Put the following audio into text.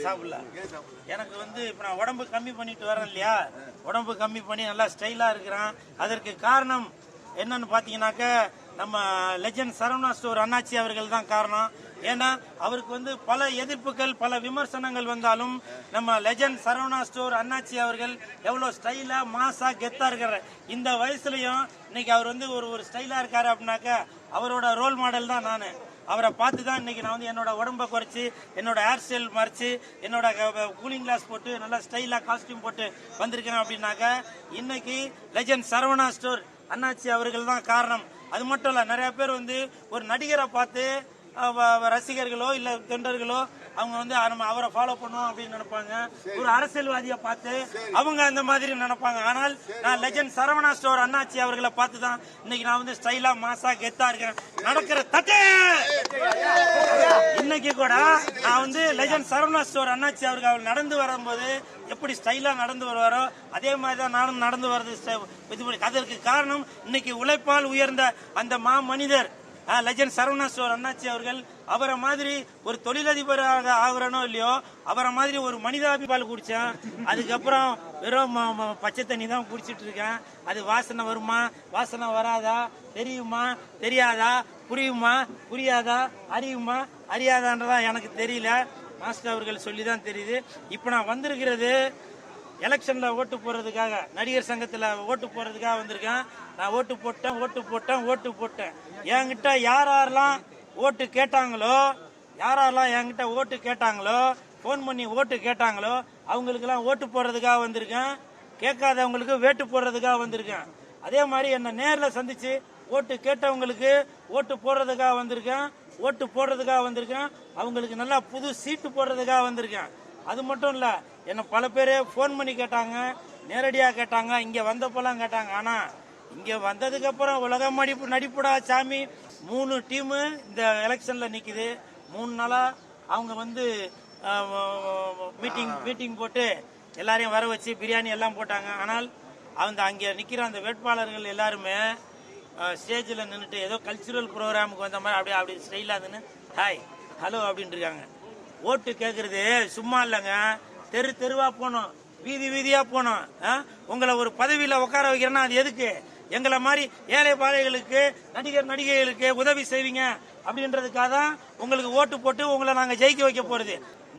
சாப்பிடல. எனக்கு வந்து இப்ப நான் உடம்பு கம்மி பண்ணிட்டு வரேன் இல்லையா, உடம்பு கம்மி பண்ணி நல்லா ஸ்டைலா இருக்கிறேன். அதற்கு காரணம் என்னன்னு பாத்தீங்கன்னாக்க நம்ம லெஜண்ட் சரவணா ஸ்டோர் அண்ணாச்சி அவர்கள் தான் காரணம். ஏன்னா அவருக்கு வந்து பல எதிர்ப்புகள் பல விமர்சனங்கள் வந்தாலும் நம்ம லெஜண்ட் சரவணா ஸ்டோர் அண்ணாச்சி அவர்கள் எவ்வளவு ஸ்டைலா மாசா கெத்தா இருக்கிற இந்த வயசுலயும் இன்னைக்கு அவர் வந்து ஒரு ஸ்டைலா இருக்காரு அப்படின்னாக்க அவரோட ரோல் மாடல் தான் நானு. அவரை பார்த்து தான் இன்னைக்கு நான் வந்து என்னோட உடம்பை குறைச்சி என்னோட ஹேர் ஸ்டைல் மறைச்சு என்னோட கூலிங் கிளாஸ் போட்டு நல்லா ஸ்டைலா காஸ்டியூம் போட்டு வந்திருக்கேன் அப்படின்னாக்க இன்னைக்கு லெஜண்ட் சரவணா ஸ்டோர் அண்ணாச்சி அவர்கள் தான் காரணம். அது மட்டும் இல்ல, நிறைய பேர் வந்து ஒரு நடிகரை பார்த்து ரசிகர்களோ இல்ல தொண்டர்களோ அவங்க வந்து அவரை ஃபாலோ பண்ணுவோம் அப்படின்னு நினைப்பாங்க. ஒரு அரசியல்வாதியை பார்த்து அவங்க அந்த மாதிரி நினைப்பாங்க. ஆனால் நான் லெஜண்ட் சரவணா ஸ்டோர் அண்ணாச்சி அவர்களை பார்த்து தான் இன்னைக்கு நான் வந்து ஸ்டைலா மாசா கெத்தா இருக்கிறேன். நடக்கிற தட்டே இன்னைக்கு கூட நான் வந்து லெஜண்ட் சரவணா ஸ்டோர் அண்ணாச்சி அவர்கள் நடந்து வரும்போது எப்படி ஸ்டைலா நடந்து வருவாரோ அதே மாதிரிதான் நானும் நடந்து வர்றது. அதற்கு காரணம் இன்னைக்கு உழைப்பால் உயர்ந்த அந்த மா மனிதர் லெஜண்ட் சரவணா ஸ்டோர் அண்ணாச்சி அவர்கள். அவரை மாதிரி ஒரு தொழிலதிபராக ஆகுறனோ இல்லையோ, அவரை மாதிரி ஒரு மனிதாபிபால் குடிச்சேன். அதுக்கப்புறம் வெறும் பச்சை தண்ணி தான் குடிச்சிட்டு இருக்கேன். அது வாசனை வருமா வாசனை வராதா, தெரியுமா தெரியாதா, புரியுமா புரியாதா, அறியுமா அறியாதான்றதா எனக்கு தெரியல. மாஸ்டர் அவர்கள் சொல்லிதான் தெரியுது. இப்ப நான் வந்திருக்கிறது எலெக்ஷன்ல ஓட்டு போறதுக்காக, நடிகர் சங்கத்துல ஓட்டு போறதுக்காக வந்திருக்கேன். நான் ஓட்டு போட்டேன். என்கிட்ட யாரெல்லாம் ஓட்டு கேட்டாங்களோ போன் பண்ணி ஓட்டு கேட்டாங்களோ அவங்களுக்கு எல்லாம் ஓட்டு போடுறதுக்காக வந்திருக்கேன். கேட்காதவங்களுக்கு வேட்டு போடுறதுக்காக வந்திருக்கேன். அதே மாதிரி என்ன நேர்ல சந்திச்சு ஓட்டு கேட்டவங்களுக்கு ஓட்டு போடுறதுக்காக வந்திருக்கேன். அவங்களுக்கு நல்லா புது சீட்டு போடுறதுக்காக வந்திருக்கேன். அது மட்டும் இல்ல, என்ன பல பேர் போன் பண்ணி கேட்டாங்க, நேரடியா கேட்டாங்க, இங்க வந்தப்பெல்லாம் கேட்டாங்க. ஆனா இங்க வந்ததுக்கு அப்புறம் உலக நடிப்புடா சாமி 3 டீமு இந்த எலெக்ஷன்ல நிக்குது. 3 நாளா அவங்க வந்து மீட்டிங் போட்டு எல்லாரையும் வர வச்சு பிரியாணி எல்லாம் போட்டாங்க. ஆனால் அங்க நிக்கிற அந்த வேட்பாளர்கள் எல்லாருமே ஸ்டேஜில் நின்றுட்டு ஏதோ கல்ச்சுரல் ப்ரோக்ராமுக்கு வந்த மாதிரி அப்படி ஸ்டைலா நின்று ஹாய் ஹலோ அப்படின்னு இருக்காங்க. ஓட்டு கேட்கறது சும்மா இல்லைங்க, தெருவா போனோம், வீதியா போனோம். உங்களை ஒரு பதவியில உட்கார வைக்கிறேன்னா அது எதுக்கு? எங்களை மாதிரி ஏழை பாதைகளுக்கு நடிகைகளுக்கு உதவி செய்வீங்க அப்படின்றதுக்காக தான் உங்களுக்கு ஓட்டு போட்டு உங்களை நாங்க ஜெயிக்க வைக்க போறது.